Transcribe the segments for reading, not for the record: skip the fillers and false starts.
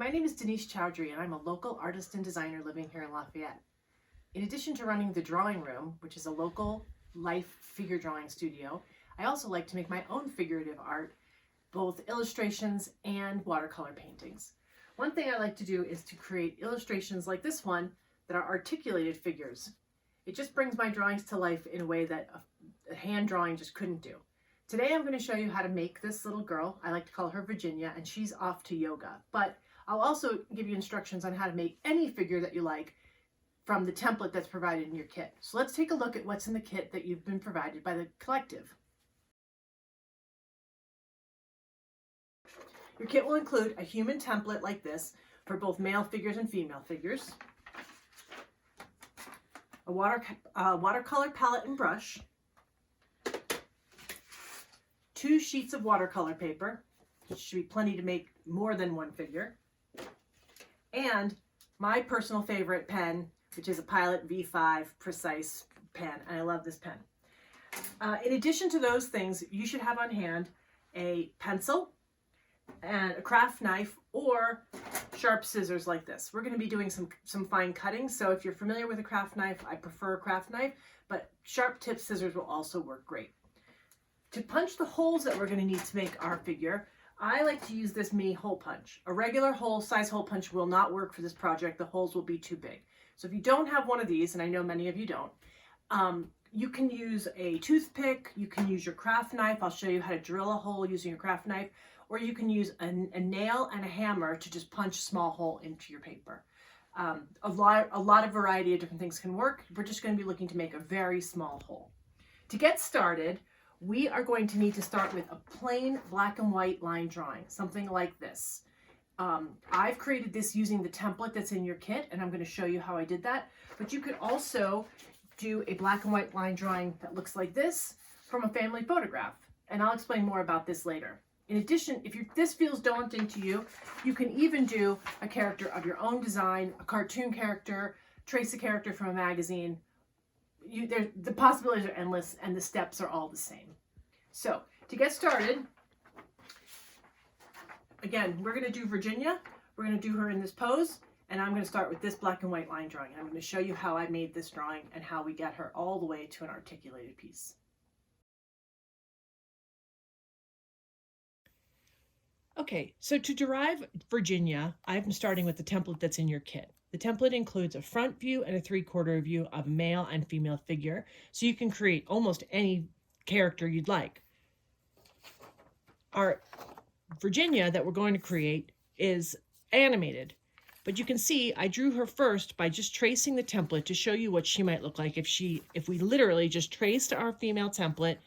my name is Denise Chaudhari and I'm a local artist and designer living here in Lafayette. In addition to running the Drawing Room, which is a local life figure drawing studio, I also like to make my own figurative art, both illustrations and watercolor paintings. One thing I like to do is to create illustrations like this one that are articulated figures. It just brings my drawings to life in a way that a hand drawing just couldn't do. Today I'm going to show you how to make this little girl. I like to call her Virginia, and she's off to yoga. But I'll also give you instructions on how to make any figure that you like from the template that's provided in your kit. So let's take a look at what's in the kit that you've been provided by the collective. Your kit will include a human template like this for both male figures and female figures, a watercolor palette and brush, 2 sheets of watercolor paper, which should be plenty to make more than one figure, and my personal favorite pen, which is a Pilot V5 Precise pen, and I love this pen. In addition to those things, you should have on hand a pencil and a craft knife or sharp scissors like this. We're going to be doing some fine cutting, so if you're familiar with a craft knife, I prefer a craft knife, but sharp tip scissors will also work great. To punch the holes that we're going to need to make our figure, I like to use this mini hole punch. A regular size hole punch will not work for this project. The holes will be too big. So if you don't have one of these, and I know many of you don't, you can use a toothpick, you can use your craft knife. I'll show you how to drill a hole using your craft knife, or you can use a nail and a hammer to just punch a small hole into your paper. A lot of variety of different things can work. We're just going to be looking to make a very small hole. To get started, we are going to need to start with a plain black and white line drawing, something like this. I've created this using the template that's in your kit, and I'm going to show you how I did that. But you could also do a black and white line drawing that looks like this from a family photograph, and I'll explain more about this later. In addition, if this feels daunting to you, you can even do a character of your own design, a cartoon character, trace a character from a magazine. The possibilities are endless, and the steps are all the same. So to get started, again, we're going to do Virginia. We're going to do her in this pose, and I'm going to start with this black and white line drawing. I'm going to show you how I made this drawing and how we get her all the way to an articulated piece. Okay, so to derive Virginia, I'm starting with the template that's in your kit. The template includes a front view and a 3/4 view of a male and female figure, so you can create almost any character you'd like. Our Virginia that we're going to create is animated, but you can see I drew her first by just tracing the template to show you what she might look like if we literally just traced our female template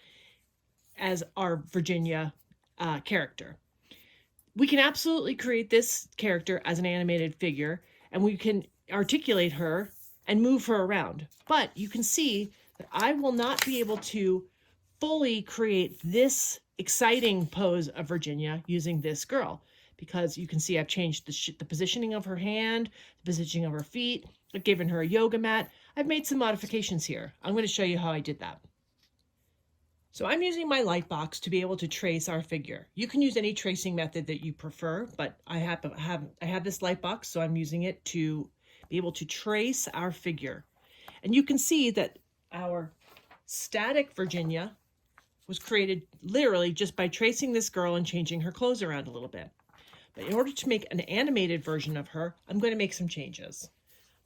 as our Virginia character. We can absolutely create this character as an animated figure, and we can articulate her and move her around. But you can see that I will not be able to fully create this exciting pose of Virginia using this girl, because you can see I've changed the positioning of her hand, the positioning of her feet. I've given her a yoga mat. I've made some modifications here. I'm going to show you how I did that. So I'm using my light box to be able to trace our figure. You can use any tracing method that you prefer, but I have this light box, so I'm using it to be able to trace our figure. And you can see that our static Virginia was created literally just by tracing this girl and changing her clothes around a little bit. But in order to make an animated version of her, I'm going to make some changes.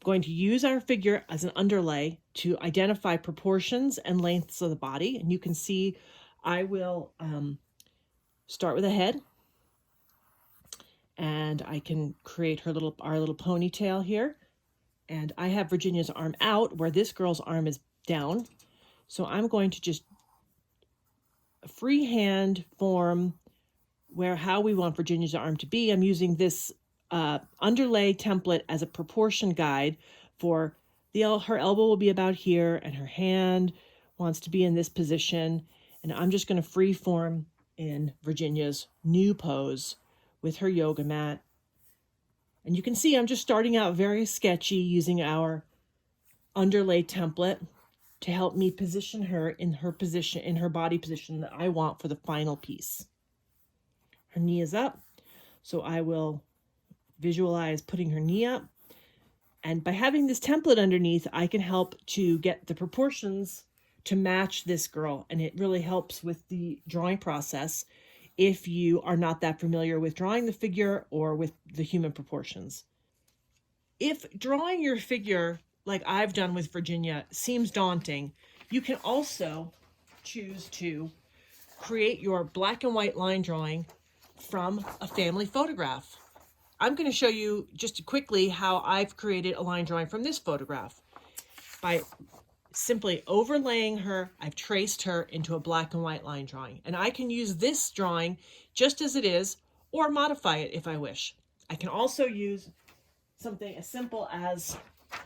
Going to use our figure as an underlay to identify proportions and lengths of the body. And you can see I will start with a head, and I can create our little ponytail here. And I have Virginia's arm out where this girl's arm is down. So I'm going to just freehand form how we want Virginia's arm to be. I'm using this underlay template as a proportion guide for her elbow will be about here, and her hand wants to be in this position. And I'm just going to free form in Virginia's new pose with her yoga mat. And you can see I'm just starting out very sketchy using our underlay template to help me position her in her body position that I want for the final piece. Her knee is up, so I will visualize putting her knee up. And by having this template underneath, I can help to get the proportions to match this girl. And it really helps with the drawing process if you are not that familiar with drawing the figure or with the human proportions. If drawing your figure, like I've done with Virginia, seems daunting, you can also choose to create your black and white line drawing from a family photograph. I'm going to show you just quickly how I've created a line drawing from this photograph. By simply overlaying her, I've traced her into a black and white line drawing. And I can use this drawing just as it is, or modify it if I wish. I can also use something as simple as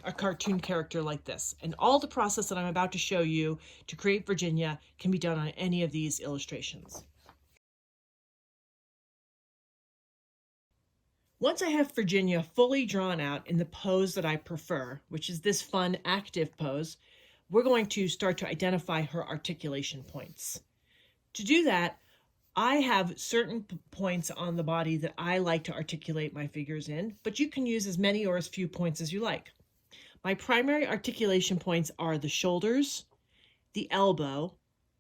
a cartoon character like this. And all the process that I'm about to show you to create Virginia can be done on any of these illustrations. Once I have Virginia fully drawn out in the pose that I prefer, which is this fun active pose, we're going to start to identify her articulation points. To do that, I have certain points on the body that I like to articulate my figures in, but you can use as many or as few points as you like. My primary articulation points are the shoulders, the elbow,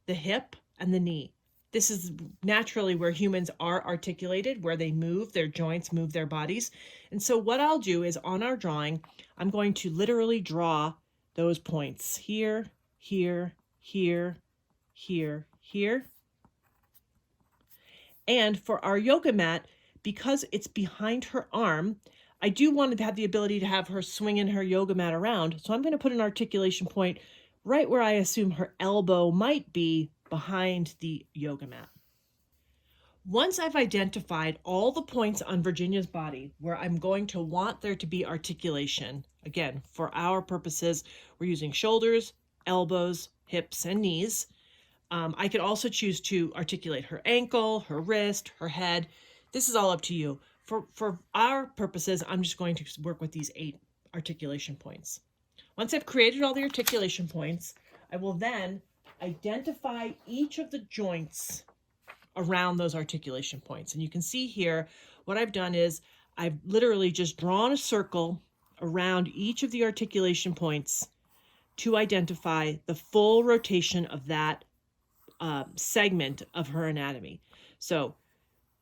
the hip, and the knee. This is naturally where humans are articulated, where they move, their joints move their bodies. And so what I'll do is on our drawing, I'm going to literally draw those points here, here, here, here, here. And for our yoga mat, because it's behind her arm, I do want to have the ability to have her swinging her yoga mat around. So I'm going to put an articulation point right where I assume her elbow might be behind the yoga mat. Once I've identified all the points on Virginia's body where I'm going to want there to be articulation, again, for our purposes, we're using shoulders, elbows, hips, and knees. I could also choose to articulate her ankle, her wrist, her head. This is all up to you. For our purposes, I'm just going to work with these 8 articulation points. Once I've created all the articulation points, I will then identify each of the joints around those articulation points. And you can see here, what I've done is I've literally just drawn a circle around each of the articulation points to identify the full rotation of that segment of her anatomy. So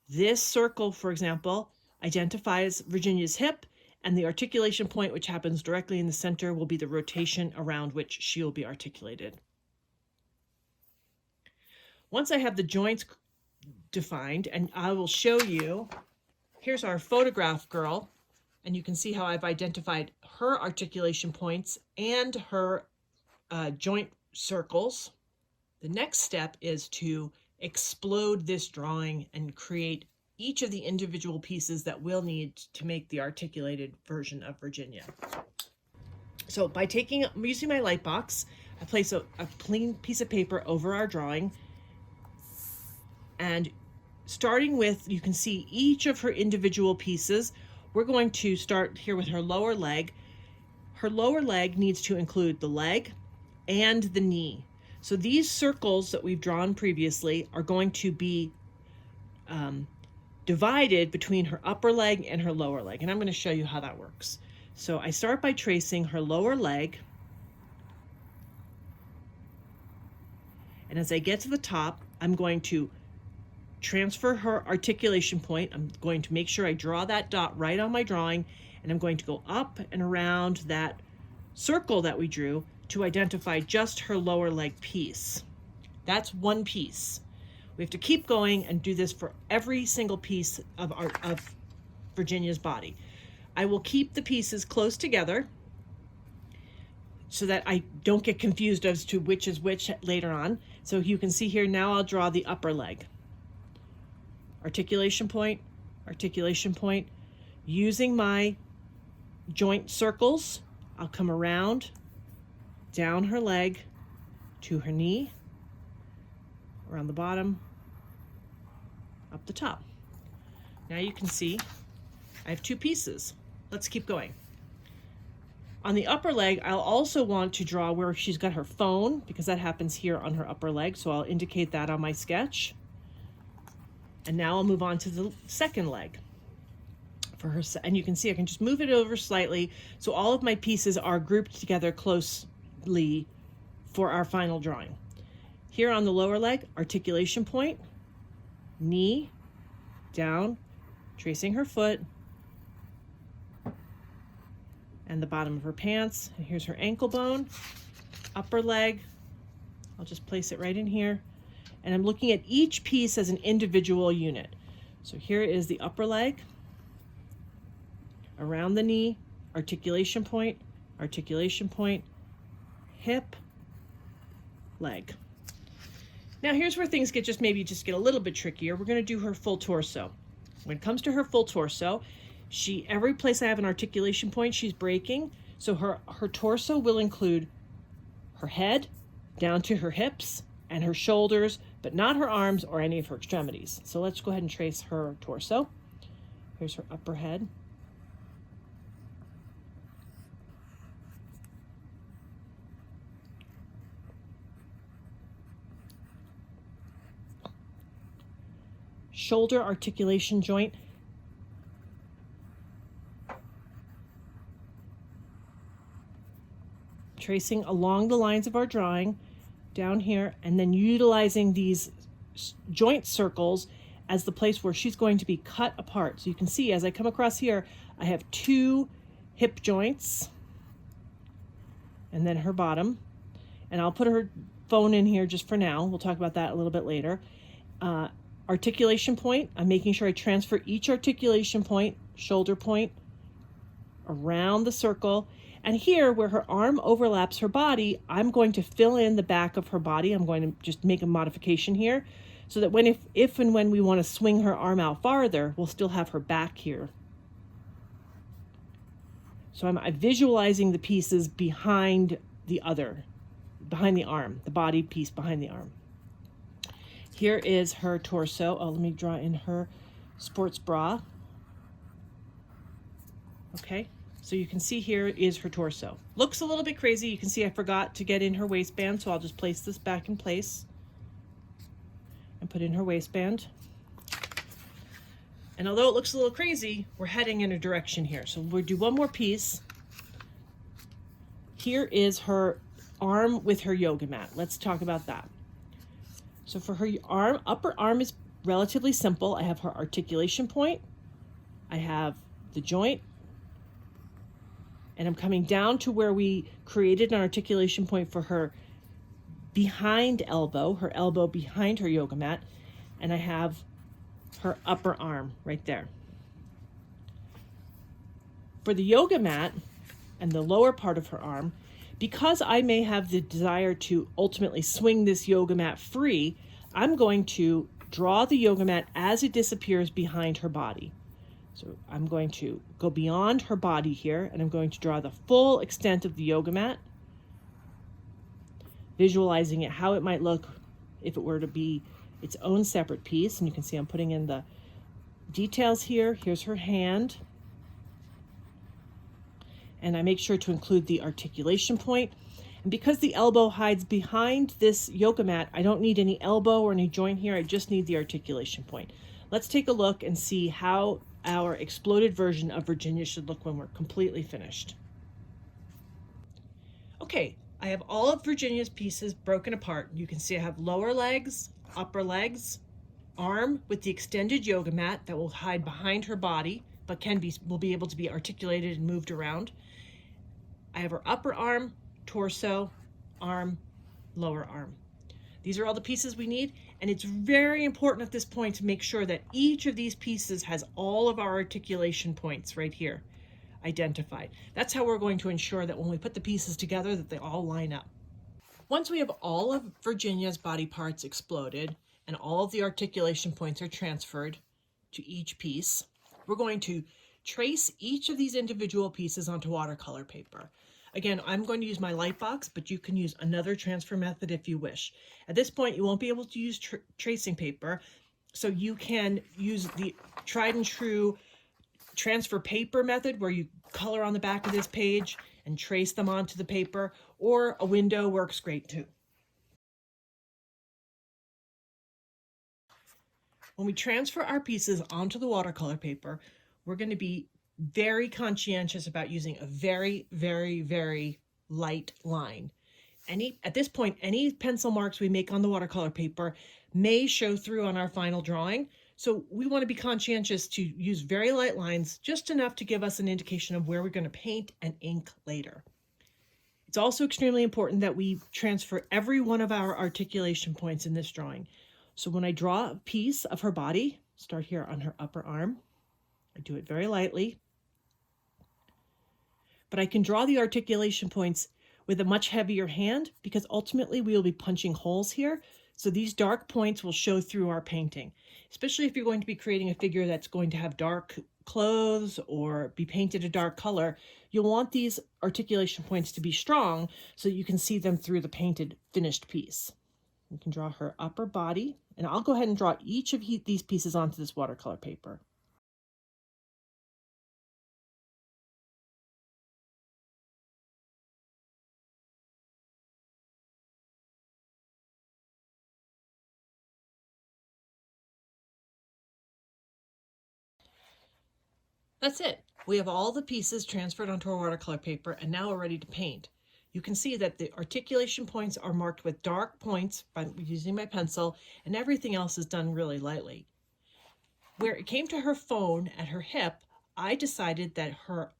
this circle, for example, identifies Virginia's hip, and the articulation point, which happens directly in the center, will be the rotation around which she will be articulated. Once I have the joints defined, and I will show you, here's our photograph girl, and you can see how I've identified her articulation points and her joint circles. The next step is to explode this drawing and create each of the individual pieces that we'll need to make the articulated version of Virginia. So by using my light box, I place a clean piece of paper over our drawing, and starting with, you can see each of her individual pieces. We're going to start here with her lower leg. Her lower leg needs to include the leg and the knee. So these circles that we've drawn previously are going to be divided between her upper leg and her lower leg. And I'm going to show you how that works. So I start by tracing her lower leg. And as I get to the top, I'm going to transfer her articulation point. I'm going to make sure I draw that dot right on my drawing, and I'm going to go up and around that circle that we drew to identify just her lower leg piece. That's one piece. We have to keep going and do this for every single piece of Virginia's body. I will keep the pieces close together so that I don't get confused as to which is which later on. So you can see here, now I'll draw the upper leg. Articulation point, articulation point. Using my joint circles, I'll come around, down her leg, to her knee, around the bottom, up the top. Now you can see I have 2 pieces. Let's keep going. On the upper leg, I'll also want to draw where she's got her phone, because that happens here on her upper leg, so I'll indicate that on my sketch. And now I'll move on to the second leg. for her. And you can see I can just move it over slightly so all of my pieces are grouped together closely for our final drawing. Here on the lower leg, articulation point, knee, down, tracing her foot, and the bottom of her pants. And here's her ankle bone, upper leg. I'll just place it right in here. And I'm looking at each piece as an individual unit. So here is the upper leg, around the knee, articulation point, hip, leg. Now here's where things get maybe get a little bit trickier. We're going to do her full torso. When it comes to her full torso, every place I have an articulation point, she's breaking. So her torso will include her head down to her hips and her shoulders, but not her arms or any of her extremities. So let's go ahead and trace her torso. Here's her upper head. Shoulder articulation joint. Tracing along the lines of our drawing down here, and then utilizing these joint circles as the place where she's going to be cut apart. So you can see as I come across here, I have 2 hip joints and then her bottom. And I'll put her phone in here just for now. We'll talk about that a little bit later. Articulation point, I'm making sure I transfer each articulation point, shoulder point, around the circle. And here, where her arm overlaps her body, I'm going to fill in the back of her body. I'm going to just make a modification here so that if and when we want to swing her arm out farther, we'll still have her back here. So I'm visualizing the pieces behind the arm, the body piece behind the arm. Here is her torso. Oh, let me draw in her sports bra. Okay. So you can see here is her torso. Looks a little bit crazy. You can see I forgot to get in her waistband, so I'll just place this back in place and put in her waistband. And although it looks a little crazy, we're heading in a direction here. So we'll do one more piece. Here is her arm with her yoga mat. Let's talk about that. So for her upper arm is relatively simple. I have her articulation point. I have the joint. And I'm coming down to where we created an articulation point for her behind elbow, her elbow behind her yoga mat. And I have her upper arm right there. For the yoga mat and the lower part of her arm, because I may have the desire to ultimately swing this yoga mat free, I'm going to draw the yoga mat as it disappears behind her body. So I'm going to go beyond her body here, and I'm going to draw the full extent of the yoga mat, visualizing it, how it might look if it were to be its own separate piece. And you can see I'm putting in the details here. Here's her hand. And I make sure to include the articulation point. And because the elbow hides behind this yoga mat, I don't need any elbow or any joint here. I just need the articulation point. Let's take a look and see how our exploded version of Virginia should look when we're completely finished. Okay, I have all of Virginia's pieces broken apart. You can see I have lower legs, upper legs, arm with the extended yoga mat that will hide behind her body, but will be able to be articulated and moved around. I have her upper arm, torso, arm, lower arm. These are all the pieces we need, and it's very important at this point to make sure that each of these pieces has all of our articulation points right here identified. That's how we're going to ensure that when we put the pieces together that they all line up. Once we have all of Virginia's body parts exploded and all of the articulation points are transferred to each piece, we're going to trace each of these individual pieces onto watercolor paper. Again, I'm going to use my light box, but you can use another transfer method if you wish. At this point, you won't be able to use tracing paper, so you can use the tried and true transfer paper method where you color on the back of this page and trace them onto the paper, or a window works great too. When we transfer our pieces onto the watercolor paper, we're going to be very conscientious about using a very, very, very light line. At this point, any pencil marks we make on the watercolor paper may show through on our final drawing. So we want to be conscientious to use very light lines, just enough to give us an indication of where we're going to paint and ink later. It's also extremely important that we transfer every one of our articulation points in this drawing. So when I draw a piece of her body, start here on her upper arm, I do it very lightly, but I can draw the articulation points with a much heavier hand because ultimately we will be punching holes here. So these dark points will show through our painting, especially if you're going to be creating a figure that's going to have dark clothes or be painted a dark color. You'll want these articulation points to be strong so that you can see them through the painted finished piece. You can draw her upper body, and I'll go ahead and draw each of these pieces onto this watercolor paper. That's it. We have all the pieces transferred onto our watercolor paper, and now we're ready to paint. You can see that the articulation points are marked with dark points by using my pencil, and everything else is done really lightly. Where it came to her phone at her hip, I decided that her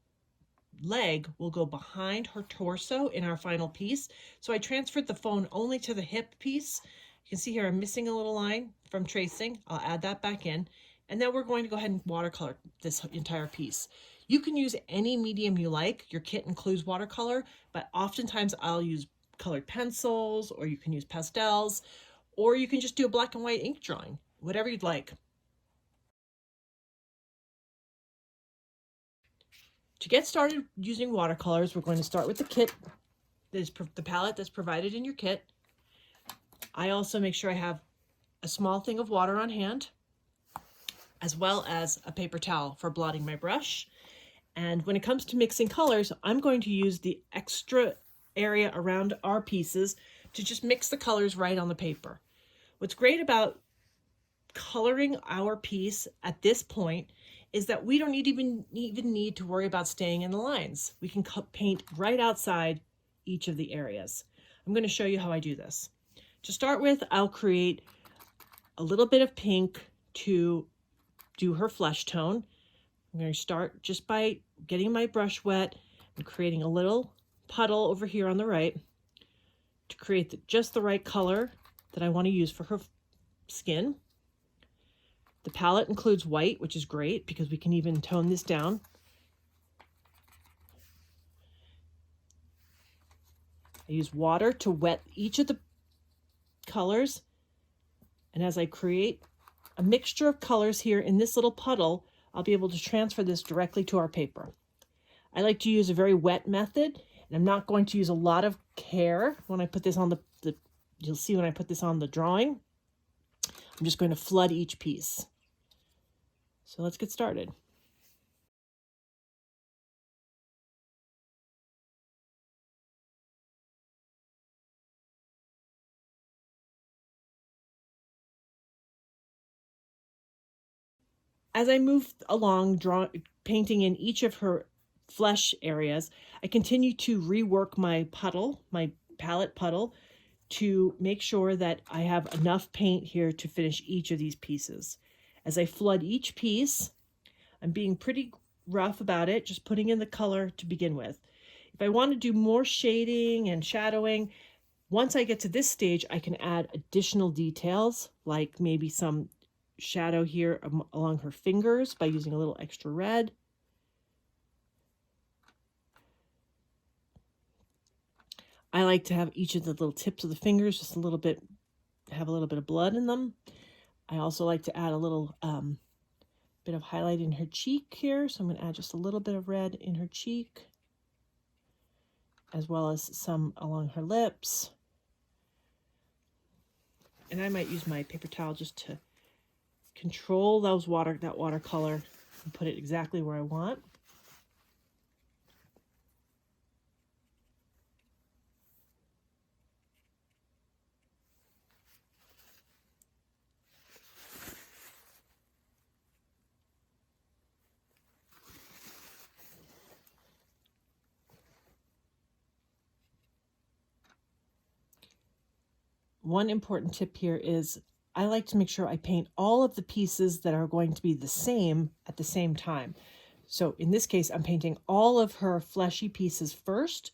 leg will go behind her torso in our final piece. So I transferred the phone only to the hip piece. You can see here I'm missing a little line from tracing. I'll add that back in. And then we're going to go ahead and watercolor this entire piece. You can use any medium you like. Your kit includes watercolor, but oftentimes I'll use colored pencils, or you can use pastels, or you can just do a black and white ink drawing, whatever you'd like. To get started using watercolors, we're going to start with the kit, the palette that's provided in your kit. I also make sure I have a small thing of water on hand, as well as a paper towel for blotting my brush. And when it comes to mixing colors, I'm going to use the extra area around our pieces to just mix the colors right on the paper. What's great about coloring our piece at this point is that we don't even need to worry about staying in the lines. We can paint right outside each of the areas. I'm going to show you how I do this. To start with, I'll create a little bit of pink to do her flesh tone. I'm going to start just by getting my brush wet and creating a little puddle over here on the right to create just the right color that I want to use for her skin. The palette includes white, which is great because we can even tone this down. I use water to wet each of the colors. And as I create a mixture of colors here in this little puddle, I'll be able to transfer this directly to our paper. I like to use a very wet method, and I'm not going to use a lot of care when I put this on you'll see when I put this on the drawing. I'm just going to flood each piece. So let's get started. As I move along, painting in each of her flesh areas, I continue to rework my palette puddle, to make sure that I have enough paint here to finish each of these pieces. As I flood each piece, I'm being pretty rough about it, just putting in the color to begin with. If I want to do more shading and shadowing, once I get to this stage, I can add additional details, like maybe some shadow here along her fingers by using a little extra red. I like to have each of the little tips of the fingers just have a little bit of blood in them. I also like to add a little bit of highlight in her cheek here. So I'm going to add just a little bit of red in her cheek, as well as some along her lips. And I might use my paper towel just to control that watercolor and put it exactly where I want. one important tip here is I like to make sure I paint all of the pieces that are going to be the same at the same time. So in this case, I'm painting all of her fleshy pieces first,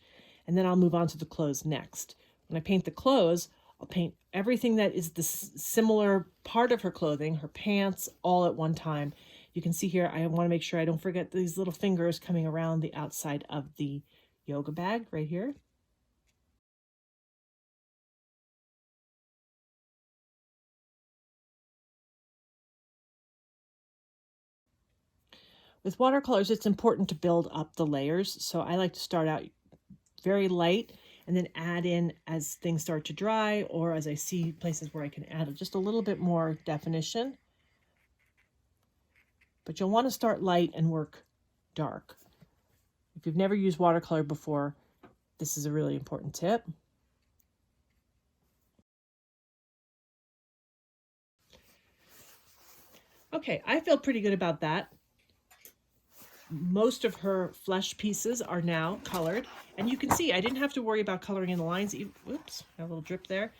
and then I'll move on to the clothes next. When I paint the clothes, I'll paint everything that is the similar part of her clothing, her pants, all at one time. You can see here, I want to make sure I don't forget these little fingers coming around the outside of the yoga bag right here. With watercolors, it's important to build up the layers. So I like to start out very light and then add in as things start to dry, or as I see places where I can add just a little bit more definition. But you'll want to start light and work dark. If you've never used watercolor before, this is a really important tip. Okay, I feel pretty good about that. Most of her flesh pieces are now colored, and you can see I didn't have to worry about coloring in the lines. Oops, got a little drip there.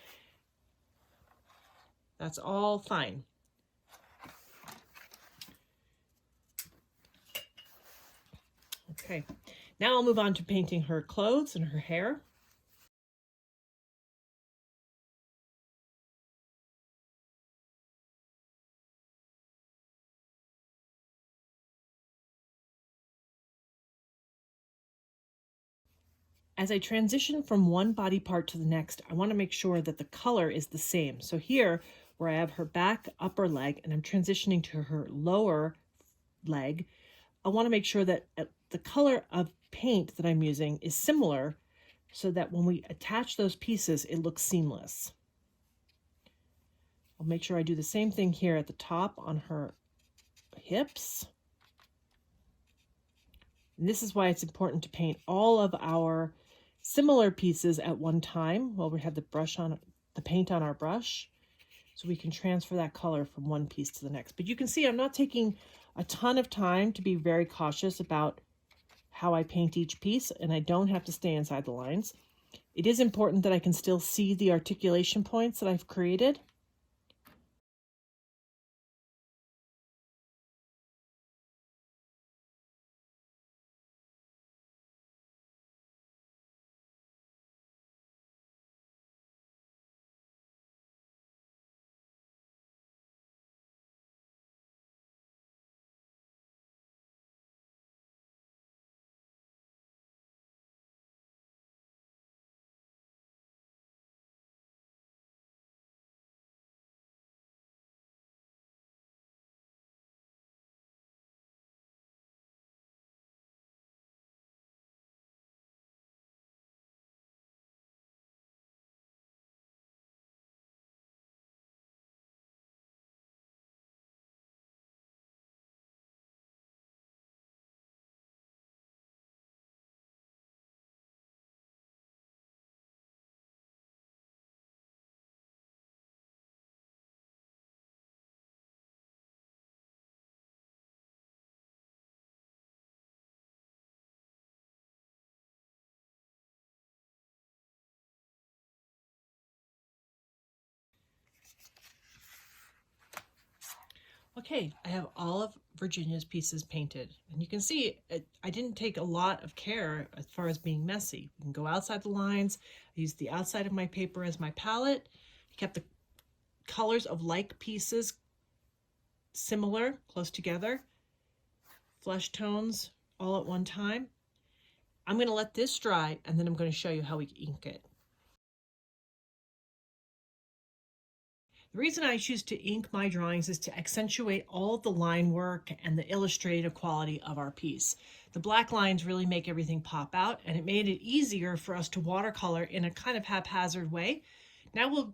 That's all fine. Okay, now I'll move on to painting her clothes and her hair. As I transition from one body part to the next, I want to make sure that the color is the same. So here, where I have her back upper leg and I'm transitioning to her lower leg, I want to make sure that the color of paint that I'm using is similar so that when we attach those pieces, it looks seamless. I'll make sure I do the same thing here at the top on her hips. And this is why it's important to paint all of our similar pieces at one time while we have the paint on our brush, so we can transfer that color from one piece to the next. But you can see I'm not taking a ton of time to be very cautious about how I paint each piece, and I don't have to stay inside the lines. It is important that I can still see the articulation points that I've created. Okay, I have all of Virginia's pieces painted, and you can see I didn't take a lot of care as far as being messy. You can go outside the lines. I used the outside of my paper as my palette. I kept the colors of like pieces similar, close together. Flesh tones all at one time. I'm going to let this dry, and then I'm going to show you how we ink it. The reason I choose to ink my drawings is to accentuate all of the line work and the illustrative quality of our piece. The black lines really make everything pop out, and it made it easier for us to watercolor in a kind of haphazard way. Now we'll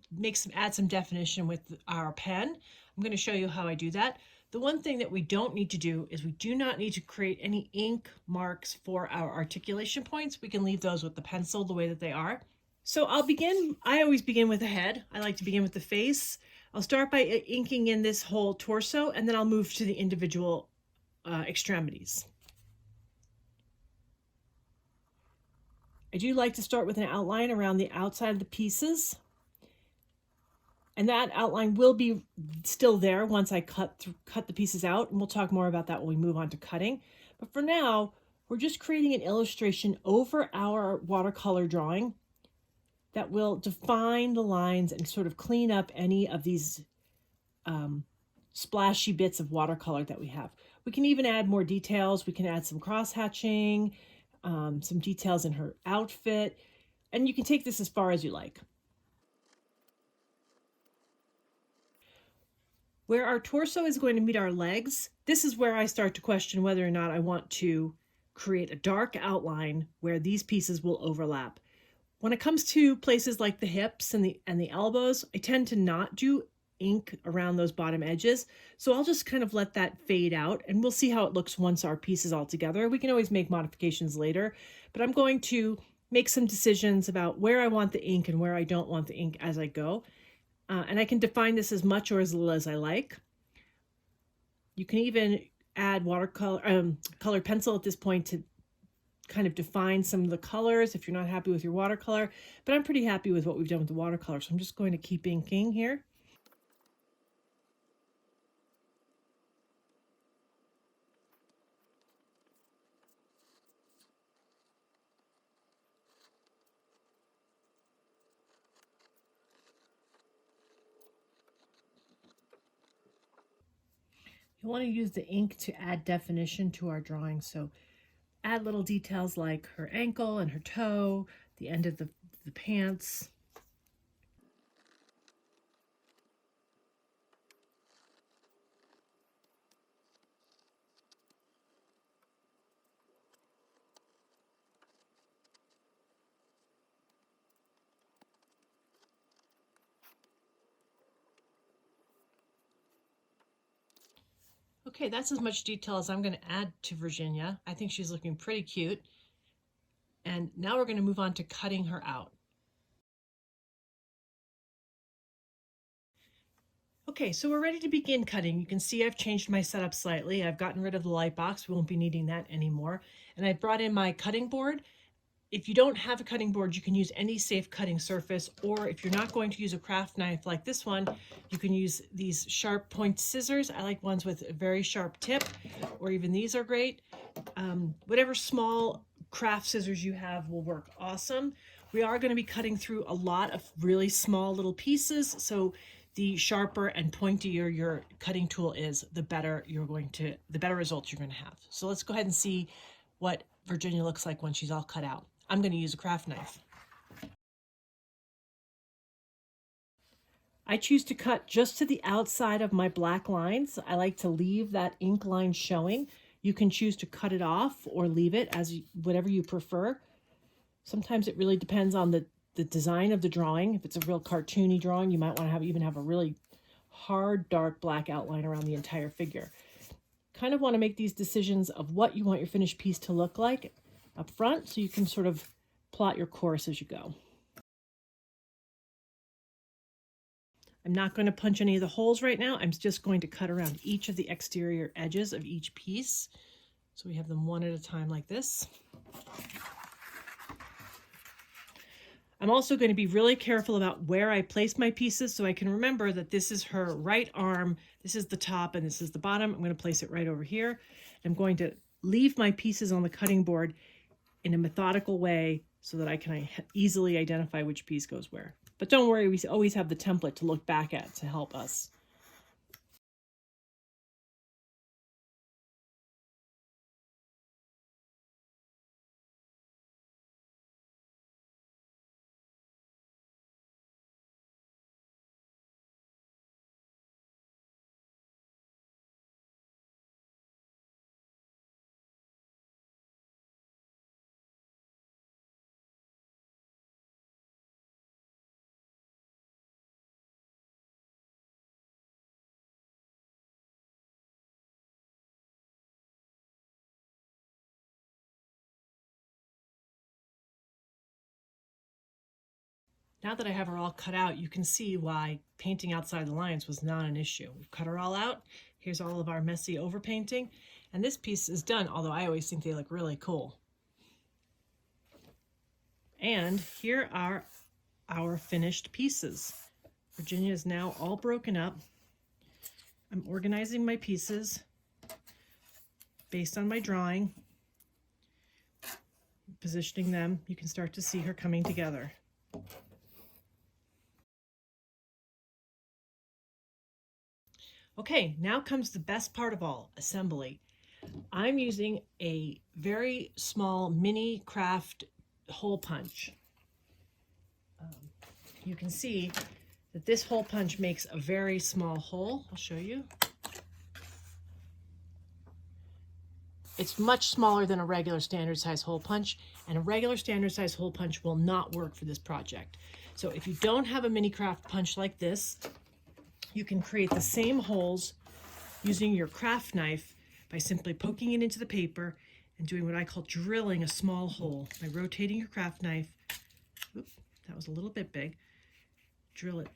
add some definition with our pen. I'm going to show you how I do that. The one thing that we don't need to do is we do not need to create any ink marks for our articulation points. We can leave those with the pencil the way that they are. So I always begin with the head. I like to begin with the face. I'll start by inking in this whole torso, and then I'll move to the individual extremities. I do like to start with an outline around the outside of the pieces. And that outline will be still there once I cut the pieces out, and we'll talk more about that when we move on to cutting. But for now, we're just creating an illustration over our watercolor drawing that will define the lines and sort of clean up any of these splashy bits of watercolor that we have. We can even add more details. We can add some cross-hatching, some details in her outfit, and you can take this as far as you like. Where our torso is going to meet our legs, this is where I start to question whether or not I want to create a dark outline where these pieces will overlap. When it comes to places like the hips and the elbows, I tend to not do ink around those bottom edges. So I'll just kind of let that fade out, and we'll see how it looks once our piece is all together. We can always make modifications later, but I'm going to make some decisions about where I want the ink and where I don't want the ink as I go. And I can define this as much or as little as I like. You can even add watercolor, colored pencil at this point to kind of define some of the colors if you're not happy with your watercolor. But I'm pretty happy with what we've done with the watercolor, so I'm just going to keep inking here. You want to use the ink to add definition to our drawing, so add little details like her ankle and her toe, the end of the pants. Okay, that's as much detail as I'm going to add to Virginia. I think she's looking pretty cute. And now we're going to move on to cutting her out. Okay, so we're ready to begin cutting. You can see I've changed my setup slightly. I've gotten rid of the light box. We won't be needing that anymore. And I've brought in my cutting board. If you don't have a cutting board, you can use any safe cutting surface, or if you're not going to use a craft knife like this one, you can use these sharp point scissors. I like ones with a very sharp tip, or even these are great. Whatever small craft scissors you have will work awesome. We are going to be cutting through a lot of really small little pieces, so the sharper and pointier your cutting tool is, the better results you're going to have. So let's go ahead and see what Virginia looks like when she's all cut out. I'm going to use a craft knife. I choose to cut just to the outside of my black lines. I like to leave that ink line showing. You can choose to cut it off or leave it as whatever you prefer. Sometimes it really depends on the design of the drawing. If it's a real cartoony drawing, you might want to even have a really hard, dark black outline around the entire figure. Kind of want to make these decisions of what you want your finished piece to look like up front, so you can sort of plot your course as you go. I'm not going to punch any of the holes right now. I'm just going to cut around each of the exterior edges of each piece. So we have them one at a time like this. I'm also going to be really careful about where I place my pieces, so I can remember that this is her right arm, this is the top, and this is the bottom. I'm going to place it right over here. I'm going to leave my pieces on the cutting board in a methodical way so that I can easily identify which piece goes where. But don't worry, we always have the template to look back at to help us. Now that I have her all cut out, you can see why painting outside the lines was not an issue. We've cut her all out. Here's all of our messy overpainting. And this piece is done, although I always think they look really cool. And here are our finished pieces. Virginia is now all broken up. I'm organizing my pieces based on my drawing, positioning them. You can start to see her coming together. Okay, now comes the best part of all, assembly. I'm using a very small mini craft hole punch. You can see that this hole punch makes a very small hole. I'll show you. It's much smaller than a regular standard size hole punch, and a regular standard size hole punch will not work for this project. So if you don't have a mini craft punch like this, you can create the same holes using your craft knife by simply poking it into the paper and doing what I call drilling a small hole by rotating your craft knife. Oops, that was a little bit big. Drill it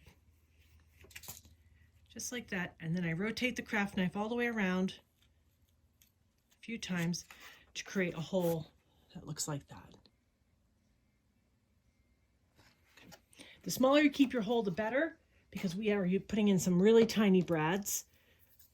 just like that, and then I rotate the craft knife all the way around a few times to create a hole that looks like that. Okay. The smaller you keep your hole, the better, because we are putting in some really tiny brads.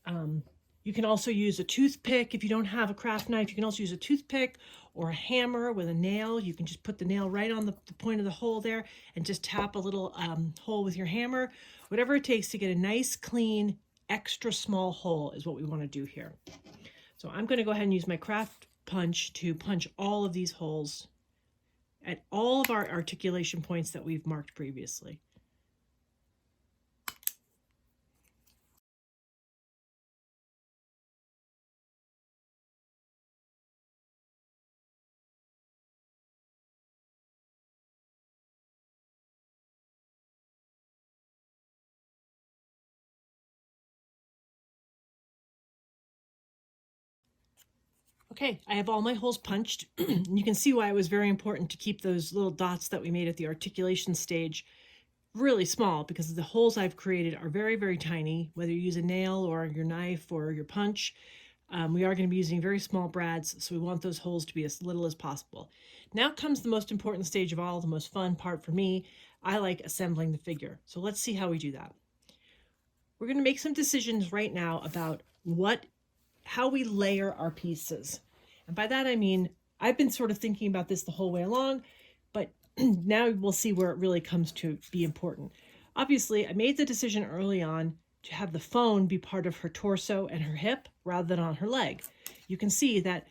You can also use a toothpick. If you don't have a craft knife, you can also use a toothpick or a hammer with a nail. You can just put the nail right on the point of the hole there and just tap a little hole with your hammer. Whatever it takes to get a nice, clean, extra small hole is what we want to do here. So I'm going to go ahead and use my craft punch to punch all of these holes at all of our articulation points that we've marked previously. Okay, I have all my holes punched. You can see why it was very important to keep those little dots that we made at the articulation stage really small, because the holes I've created are very, very tiny, whether you use a nail or your knife or your punch. We are going to be using very small brads, so we want those holes to be as little as possible. Now comes the most important stage of all, the most fun part for me. I like assembling the figure. So let's see how we do that. We're going to make some decisions right now about how we layer our pieces. And by that I mean, I've been sort of thinking about this the whole way along, but now we'll see where it really comes to be important. Obviously, I made the decision early on to have the phone be part of her torso and her hip rather than on her leg. You can see that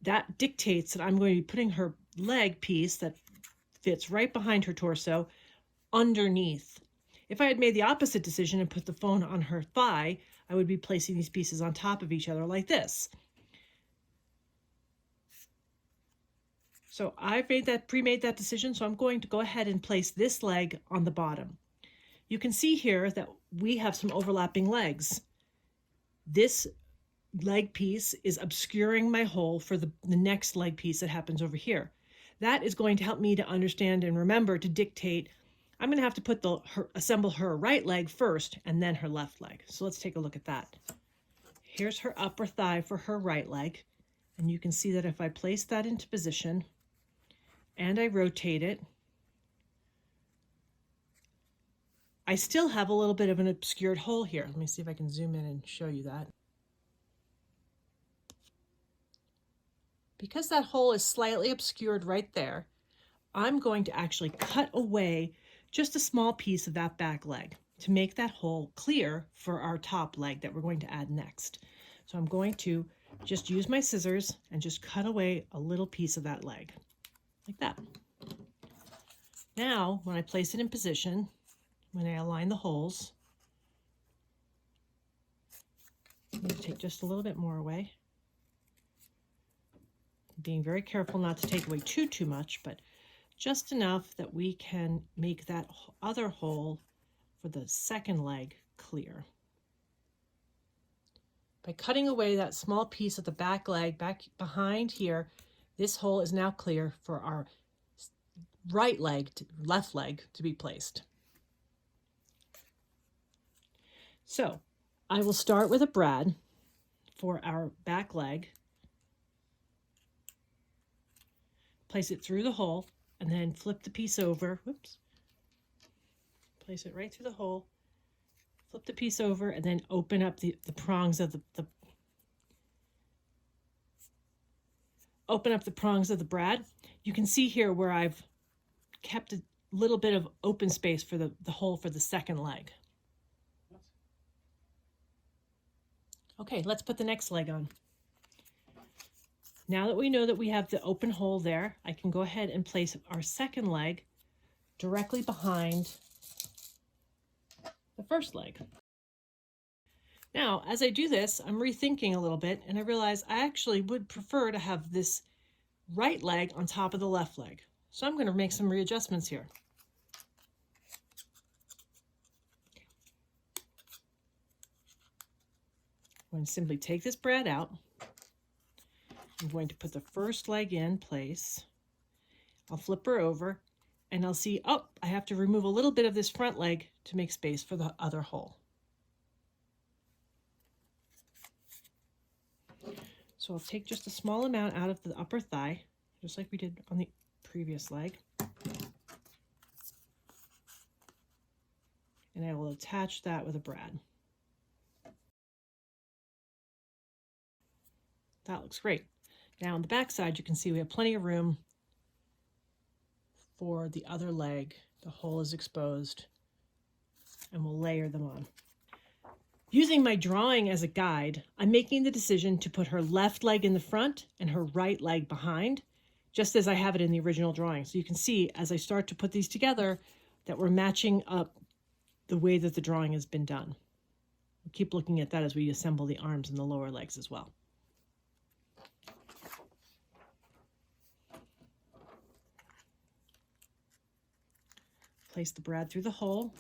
that dictates that I'm going to be putting her leg piece that fits right behind her torso underneath. If I had made the opposite decision and put the phone on her thigh, I would be placing these pieces on top of each other like this. So I've pre-made that decision, so I'm going to go ahead and place this leg on the bottom. You can see here that we have some overlapping legs. This leg piece is obscuring my hole for the next leg piece that happens over here. That is going to help me to understand and remember to dictate. I'm going to have to assemble her right leg first and then her left leg. So let's take a look at that. Here's her upper thigh for her right leg. And you can see that if I place that into position and I rotate it, I still have a little bit of an obscured hole here. Let me see if I can zoom in and show you that. Because that hole is slightly obscured right there, I'm going to actually cut away just a small piece of that back leg to make that hole clear for our top leg that we're going to add next. So I'm going to just use my scissors and just cut away a little piece of that leg, like that. Now, when I place it in position, when I align the holes, I'm going to take just a little bit more away. Being very careful not to take away too much, but just enough that we can make that other hole for the second leg clear. By cutting away that small piece of the back leg, back behind here, this hole is now clear for our left leg to be placed. So I will start with a brad for our back leg, place it through the hole, and then flip the piece over, Place it right through the hole, flip the piece over, and then open up the prongs of open up the prongs of the brad. You can see here where I've kept a little bit of open space for the hole for the second leg. Okay, let's put the next leg on. Now that we know that we have the open hole there, I can go ahead and place our second leg directly behind the first leg. Now, as I do this, I'm rethinking a little bit, and I realize I actually would prefer to have this right leg on top of the left leg. So I'm going to make some readjustments here. I'm going to simply take this brad out. I'm going to put the first leg in place. I'll flip her over, and I'll see, oh, I have to remove a little bit of this front leg to make space for the other hole. So I'll take just a small amount out of the upper thigh, just like we did on the previous leg. And I will attach that with a brad. That looks great. Now on the back side, you can see we have plenty of room for the other leg. The hole is exposed, and we'll layer them on. Using my drawing as a guide, I'm making the decision to put her left leg in the front and her right leg behind, just as I have it in the original drawing. So you can see as I start to put these together that we're matching up the way that the drawing has been done. We'll keep looking at that as we assemble the arms and the lower legs as well. Place the brad through the hole,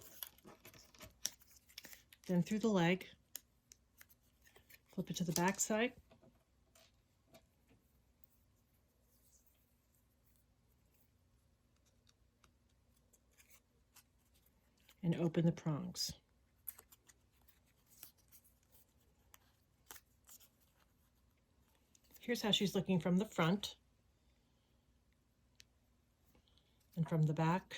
then through the leg, flip it to the back side, and open the prongs. Here's how she's looking from the front and from the back.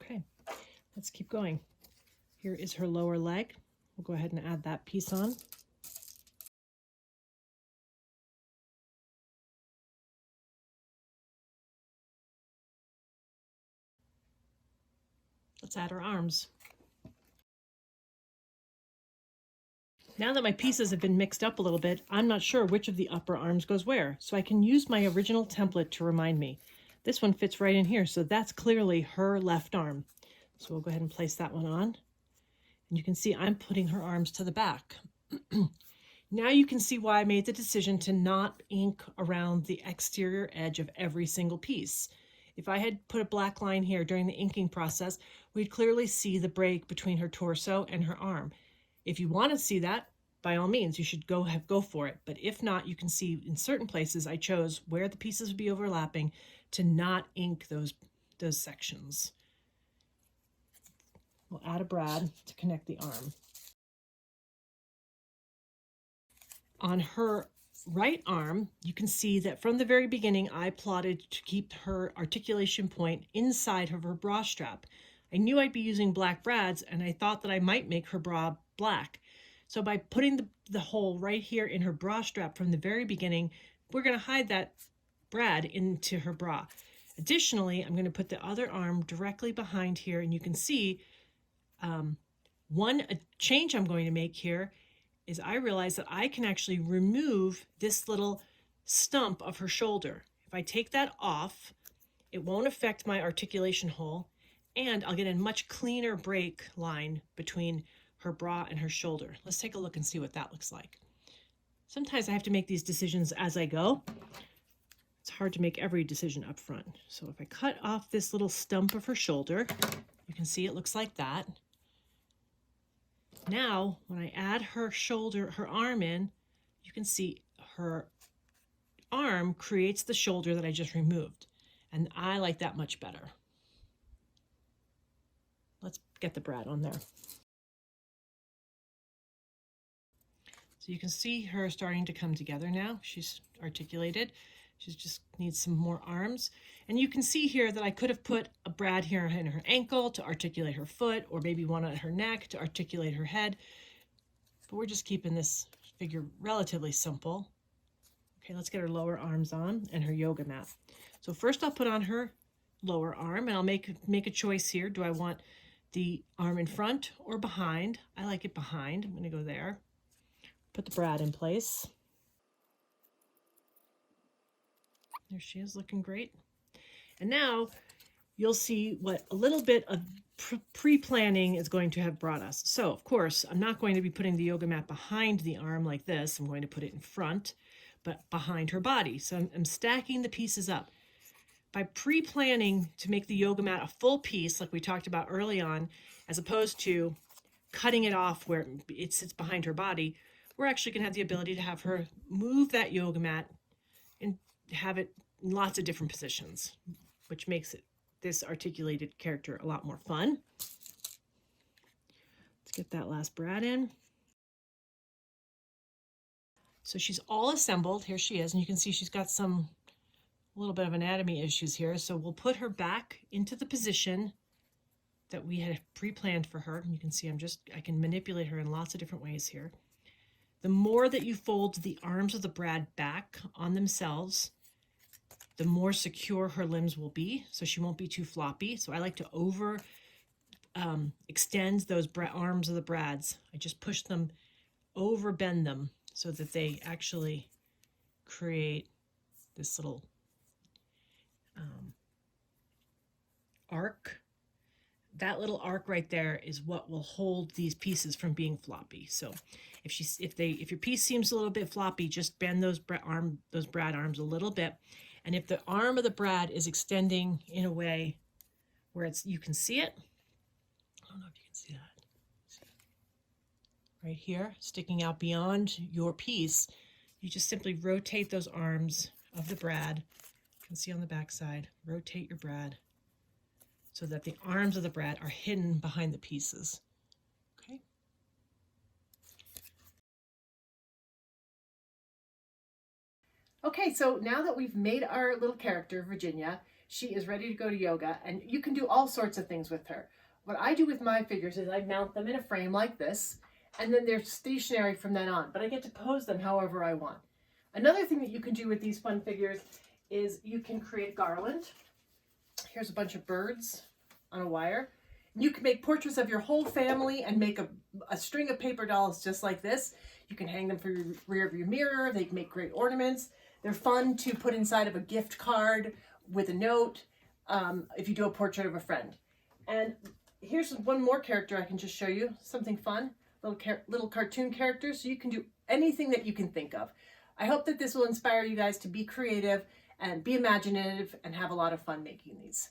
Okay, let's keep going. Here is her lower leg. We'll go ahead and add that piece on. Let's add her arms. Now that my pieces have been mixed up a little bit, I'm not sure which of the upper arms goes where, so I can use my original template to remind me. This one fits right in here, so that's clearly her left arm. So we'll go ahead and place that one on. And you can see I'm putting her arms to the back. Now you can see why I made the decision to not ink around the exterior edge of every single piece. If I had put a black line here during the inking process, we'd clearly see the break between her torso and her arm. If you want to see that, by all means, you should go for it. But if not, you can see in certain places I chose where the pieces would be overlapping to not ink those sections. We'll add a brad to connect the arm. On her right arm, you can see that from the very beginning, I plotted to keep her articulation point inside of her bra strap. I knew I'd be using black brads, and I thought that I might make her bra black. So by putting the hole right here in her bra strap from the very beginning, we're going to hide that brad into her bra. Additionally, I'm going to put the other arm directly behind here, and you can see one change I'm going to make here is I realize that I can actually remove this little stump of her shoulder. If I take that off, it won't affect my articulation hole, and I'll get a much cleaner break line between her bra and her shoulder. Let's take a look and see what that looks like. Sometimes I have to make these decisions as I go. It's hard to make every decision up front. So if I cut off this little stump of her shoulder, you can see it looks like that. Now, when I add her arm in, you can see her arm creates the shoulder that I just removed. And I like that much better. Let's get the brad on there. So So you can see her starting to come together now. She's articulated. She just needs some more arms. And you can see here that I could have put a brad here in her ankle to articulate her foot, or maybe one on her neck to articulate her head. But we're just keeping this figure relatively simple. Okay, let's get her lower arms on and her yoga mat. So first I'll put on her lower arm, and I'll make a choice here. Do I want the arm in front or behind? I like it behind. I'm going to go there. Put the brad in place. There she is, looking great. And now you'll see what a little bit of pre-planning is going to have brought us. So, of course, I'm not going to be putting the yoga mat behind the arm like this. I'm going to put it in front, but behind her body. So I'm stacking the pieces up. By pre-planning to make the yoga mat a full piece, like we talked about early on, as opposed to cutting it off where it sits behind her body, we're actually going to have the ability to have her move that yoga mat and have it in lots of different positions, which makes this articulated character a lot more fun. Let's get that last brad in. So she's all assembled. Here she is, and you can see she's got a little bit of anatomy issues here. So we'll put her back into the position that we had pre-planned for her. And you can see I can manipulate her in lots of different ways here. The more that you fold the arms of the brad back on themselves, the more secure her limbs will be, so she won't be too floppy. So I like to extend those arms of the brads. I just push them, over bend them, so that they actually create this little arc. That little arc right there is what will hold these pieces from being floppy. So if your piece seems a little bit floppy, just bend those brad arms a little bit. And if the arm of the brad is extending in a way where you can see it, I don't know if you can see that. Right here, sticking out beyond your piece, you just simply rotate those arms of the brad. You can see on the back side, rotate your brad so that the arms of the brad are hidden behind the pieces. Okay. Okay, so now that we've made our little character, Virginia, she is ready to go to yoga, and you can do all sorts of things with her. What I do with my figures is I mount them in a frame like this, and then they're stationary from then on, but I get to pose them however I want. Another thing that you can do with these fun figures is you can create garland. Here's a bunch of birds on a wire. You can make portraits of your whole family and make a string of paper dolls just like this. You can hang them for your rear view mirror. They make great ornaments. They're fun to put inside of a gift card with a note if you do a portrait of a friend. And here's one more character I can just show you, something fun, little cartoon character. So you can do anything that you can think of. I hope that this will inspire you guys to be creative and be imaginative and have a lot of fun making these.